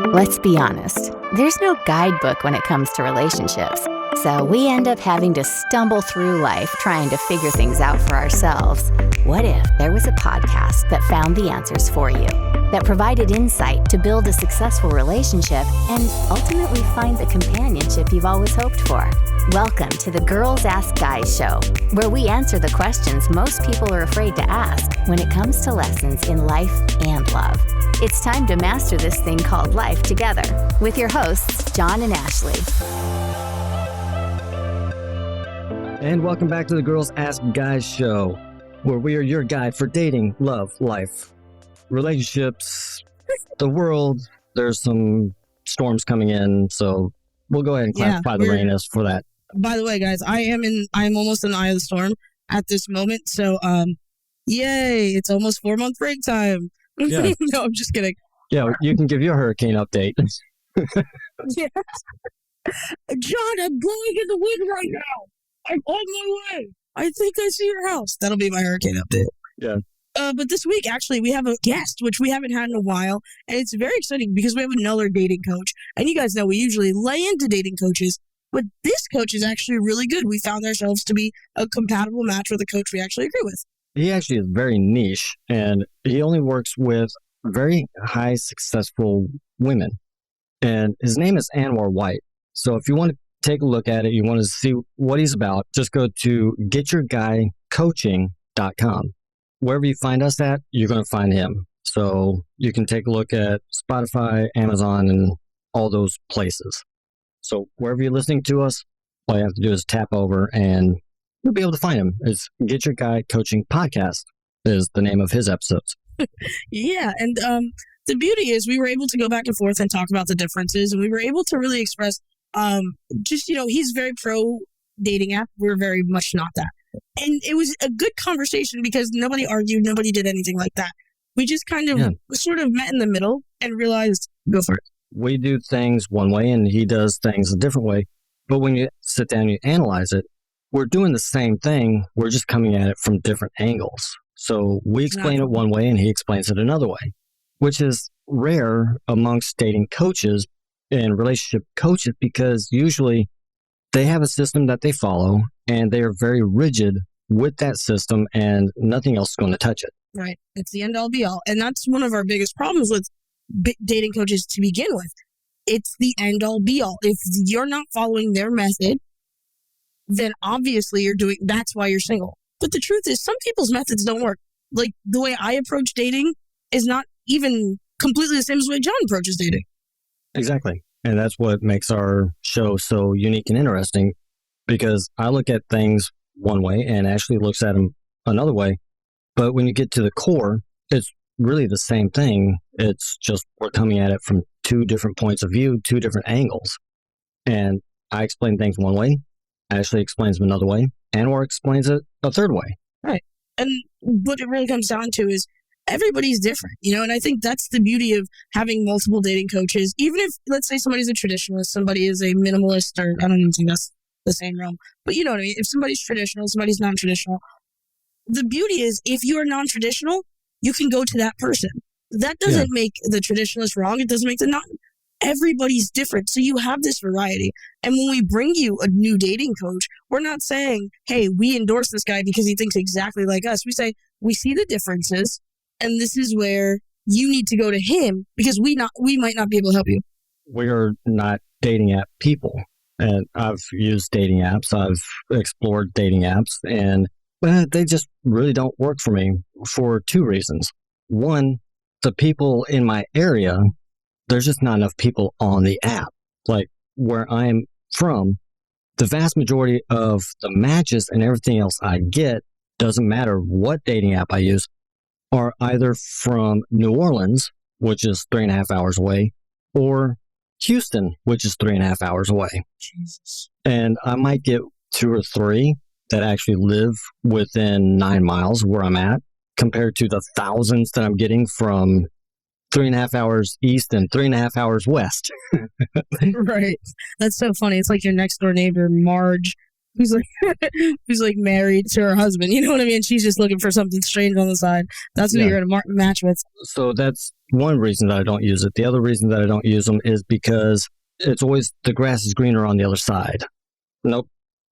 Let's be honest, there's no guidebook when it comes to relationships. So we end up having to stumble through life trying to figure things out for ourselves. What if there was a podcast that found the answers for you, that provided insight to build a successful relationship and ultimately find the companionship you've always hoped for? Welcome to the Girls Ask Guys show, where we answer the questions most people are afraid to ask when it comes to lessons in life and love. It's time to master this thing called life together with your hosts, John and Ashley. And welcome back to the Girls Ask Guys show, where we are your guide for dating, love, life, relationships, the world. There's some storms coming in, so we'll go ahead and classify the rain as for that. By the way, guys, I'm almost in the eye of the storm at this moment. So, yay! It's almost 4-month break time. Yeah. No, I'm just kidding. Yeah, you can give your hurricane update. Yeah. John, I'm blowing in the wind right now. I'm on my way. I think I see your house. That'll be my hurricane update. Yeah. But this week, actually, we have a guest, which we haven't had in a while. And it's very exciting because we have another dating coach. And you guys know we usually lay into dating coaches. But this coach is actually really good. We found ourselves to be a compatible match with a coach we actually agree with. He actually is very niche, and he only works with very high successful women. And his name is Anwar White. So if you want to take a look at it, you want to see what he's about, just go to getyourguycoaching.com. Wherever you find us at, you're going to find him. So you can take a look at Spotify, Amazon, and all those places. So wherever you're listening to us, all you have to do is tap over and you'll be able to find him. It's Get Your Guy Coaching Podcast is the name of his episodes. Yeah, and the beauty is we were able to go back and forth and talk about the differences, and we were able to really express he's very pro dating app. We're very much not that. And it was a good conversation because nobody argued, nobody did anything like that. We just kind of sort of met in the middle and realized, go for it. We do things one way and he does things a different way. But when you sit down and you analyze it, we're doing the same thing. We're just coming at it from different angles. So we explain it one way and he explains it another way, which is rare amongst dating coaches and relationship coaches because usually they have a system that they follow and they are very rigid with that system and nothing else is going to touch it. Right. It's the end all be all. And that's one of our biggest problems with dating coaches to begin with. It's the end all be all. If you're not following their method, then obviously that's why you're single. But the truth is some people's methods don't work. Like the way I approach dating is not even completely the same as the way John approaches dating. Exactly. And that's what makes our show so unique and interesting because I look at things one way and Ashley looks at them another way. But when you get to the core, it's really the same thing. It's just we're coming at it from two different points of view, two different angles. And I explain things one way. Ashley explains them another way. Anwar explains it a third way. Right. And what it really comes down to is everybody's different, and I think that's the beauty of having multiple dating coaches. Even if, let's say, somebody's a traditionalist, somebody is a minimalist, or I don't even think that's the same realm. But you know what I mean? If somebody's traditional, somebody's non-traditional, the beauty is if you're non-traditional, you can go to that person. That doesn't make the traditionalist wrong. It doesn't make the non. Everybody's different. So you have this variety. And when we bring you a new dating coach, we're not saying, hey, we endorse this guy because he thinks exactly like us. We say, we see the differences. And this is where you need to go to him because we might not be able to help you. We are not dating app people. And I've used dating apps. I've explored dating apps. And they just really don't work for me for two reasons. One, the people in my area, there's just not enough people on the app. Like where I'm from, the vast majority of the matches and everything else I get, doesn't matter what dating app I use, are either from New Orleans, which is 3.5 hours away, or Houston, which is 3.5 hours away. Jesus. And I might get 2 or 3 that actually live within 9 miles where I'm at, compared to the thousands that I'm getting from 3.5 hours east and 3.5 hours west. Right. That's so funny. It's like your next door neighbor, Marge, who's like married to her husband. You know what I mean? She's just looking for something strange on the side. That's who you're going to match with. So that's one reason that I don't use it. The other reason that I don't use them is because it's always the grass is greener on the other side. Nope.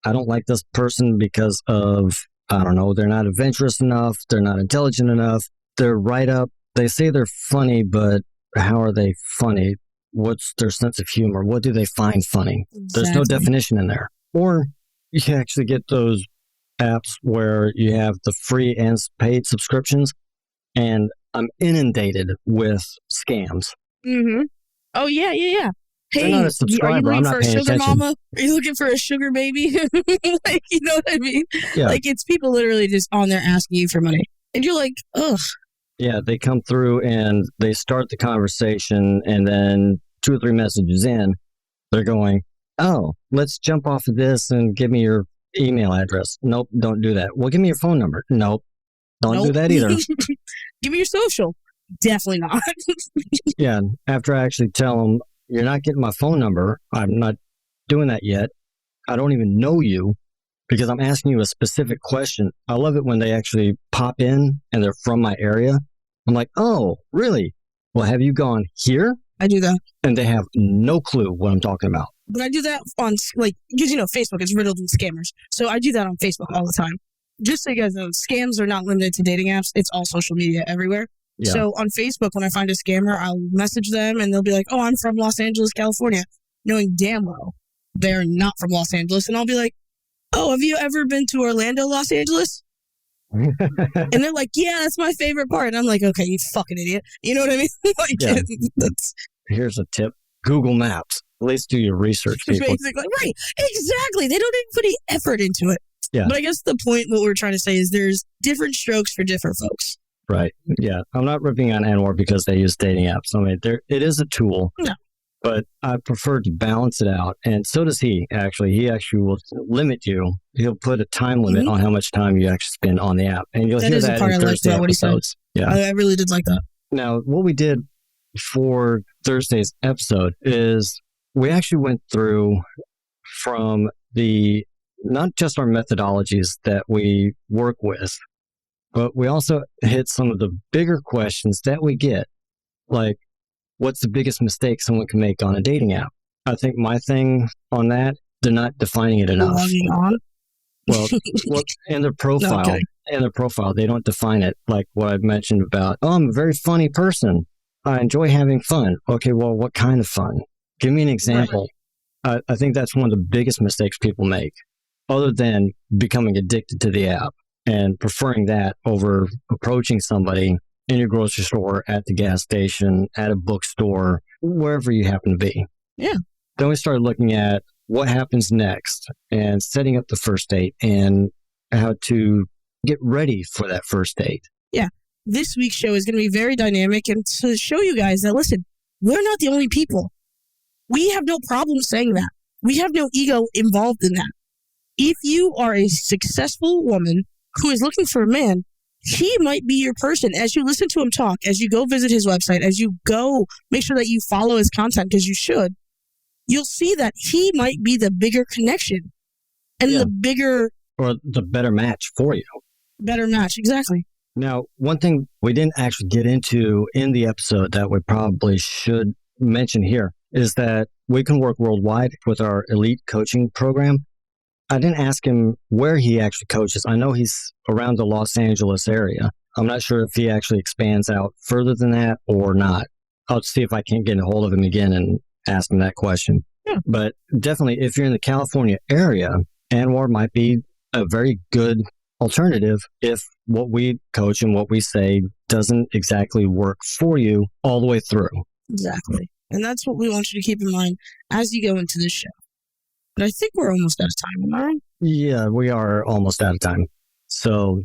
I don't like this person because of, I don't know, they're not adventurous enough. They're not intelligent enough. They're right up. They say they're funny, but how are they funny? What's their sense of humor? What do they find funny? Exactly. There's no definition in there. Or you can actually get those apps where you have the free and paid subscriptions, and I'm inundated with scams. Mm-hmm. Oh, yeah. Hey, They're not a subscriber. are you looking I'm not for a paying sugar attention. mama? Are you looking for a sugar baby? Like, you know what I mean? Yeah. Like, it's people literally just on there asking you for money. And you're like, ugh. Yeah, they come through and they start the conversation, and then 2 or 3 messages in, they're going, oh, let's jump off of this and give me your email address. Nope, don't do that. Well, give me your phone number. Nope, don't do that either. Give me your social. Definitely not. Yeah, after I actually tell them, you're not getting my phone number, I'm not doing that yet. I don't even know you because I'm asking you a specific question. I love it when they actually pop in and they're from my area. I'm like, oh, really? Well, have you gone here? I do that. And they have no clue what I'm talking about. But I do that on, like, because, you know, Facebook is riddled with scammers. So I do that on Facebook all the time. Just so you guys know, scams are not limited to dating apps. It's all social media everywhere. Yeah. So on Facebook, when I find a scammer, I'll message them and they'll be like, oh, I'm from Los Angeles, California, knowing damn well they're not from Los Angeles. And I'll be like, oh, have you ever been to Orlando, Los Angeles? And they're like, yeah, that's my favorite part. And I'm like, okay, you fucking idiot. You know what I mean? Like, Yeah. that's Here's a tip. Google Maps. At least do your research, people. basically right. Exactly. They don't even put any effort into it. Yeah. But I guess the point, what we're trying to say is there's different strokes for different folks. Right. Yeah. I'm not ripping on Anwar because they use dating apps. I mean, it is a tool. No. But I prefer to balance it out. And so does he, actually. He actually will limit you. He'll put a time limit on how much time you actually spend on the app. And you'll hear that in Thursday episodes. Yeah. I really did like that. Now, what we did for Thursday's episode is we actually went through from the, not just our methodologies that we work with, but we also hit some of the bigger questions that we get, like, what's the biggest mistake someone can make on a dating app? I think my thing on that, they're not defining it enough. Well, in their profile, they don't define it, like what I've mentioned about, oh, I'm a very funny person. I enjoy having fun. Okay, well, what kind of fun? Give me an example. Right. I think that's one of the biggest mistakes people make, other than becoming addicted to the app and preferring that over approaching somebody in your grocery store, at the gas station, at a bookstore, wherever you happen to be. Yeah. Then we started looking at what happens next and setting up the first date and how to get ready for that first date. Yeah. This week's show is going to be very dynamic and to show you guys that, listen, we're not the only people. We have no problem saying that. We have no ego involved in that. If you are a successful woman who is looking for a man, he might be your person. As you listen to him talk, as you go visit his website, as you go make sure that you follow his content, because you should, you'll see that he might be the bigger connection and the bigger... Or the better match for you. Better match, exactly. Now, one thing we didn't actually get into in the episode that we probably should mention here is that we can work worldwide with our elite coaching program. I didn't ask him where he actually coaches. I know he's around the Los Angeles area. I'm not sure if he actually expands out further than that or not. I'll see if I can't get a hold of him again and ask him that question. Yeah. But definitely, if you're in the California area, Anwar might be a very good alternative if what we coach and what we say doesn't exactly work for you all the way through. Exactly. And that's what we want you to keep in mind as you go into this show. But I think we're almost out of time, am I right? Yeah, we are almost out of time. So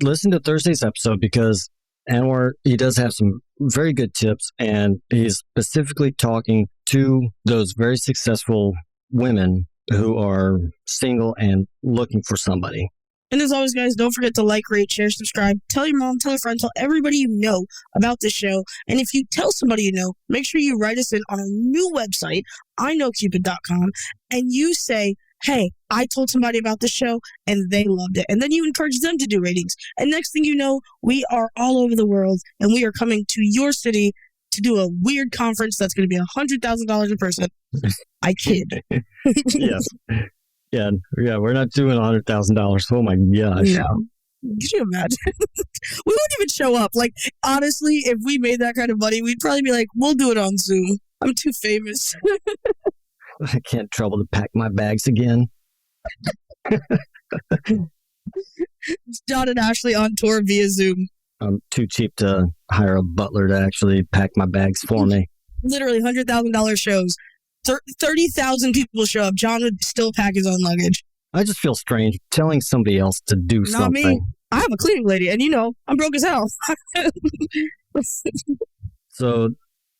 listen to Thursday's episode because Anwar, he does have some very good tips, and he's specifically talking to those very successful women who are single and looking for somebody. And as always, guys, don't forget to like, rate, share, subscribe. Tell your mom, tell your friend, tell everybody you know about this show. And if you tell somebody you know, make sure you write us in on our new website, iknowcupid.com, and you say, hey, I told somebody about this show and they loved it. And then you encourage them to do ratings. And next thing you know, we are all over the world and we are coming to your city to do a weird conference that's going to be $100,000 a person. I kid. Yes. Yeah, we're not doing $100,000. Oh my gosh. Yeah. Could you imagine? We wouldn't even show up. Like, honestly, if we made that kind of money, we'd probably be like, we'll do it on Zoom. I'm too famous. I can't trouble to pack my bags again. John and Ashley on tour via Zoom. I'm too cheap to hire a butler to actually pack my bags for me. Literally $100,000 shows. 30,000 people show up. John would still pack his own luggage. I just feel strange telling somebody else to do Not something. me. I'm a cleaning lady, and I'm broke as hell. So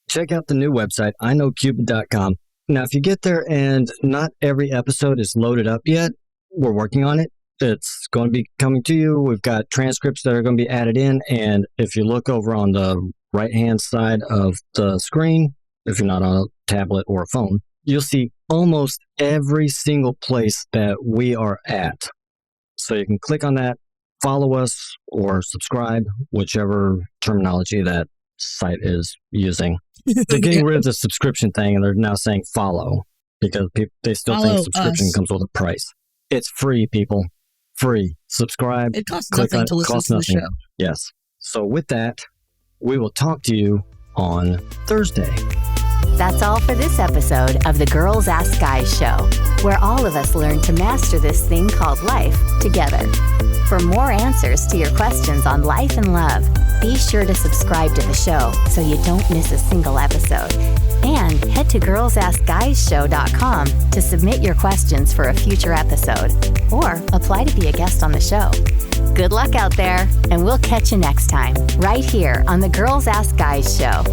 check out the new website, iknowcupid.com. Now, if you get there and not every episode is loaded up yet, we're working on it. It's going to be coming to you. We've got transcripts that are going to be added in. And if you look over on the right-hand side of the screen, if you're not on a tablet or a phone, you'll see almost every single place that we are at. So you can click on that, follow us, or subscribe, whichever terminology that site is using. They're getting rid of the subscription thing, and they're now saying follow, because they still think subscription comes with a price. It's free, people. Free. Subscribe. It costs nothing to listen to the show. Yes. So with that, we will talk to you on Thursday. That's all for this episode of the Girls Ask Guys show, where all of us learn to master this thing called life together. For more answers to your questions on life and love, be sure to subscribe to the show so you don't miss a single episode. And head to girlsaskguyshow.com to submit your questions for a future episode or apply to be a guest on the show. Good luck out there, and we'll catch you next time, right here on the Girls Ask Guys show.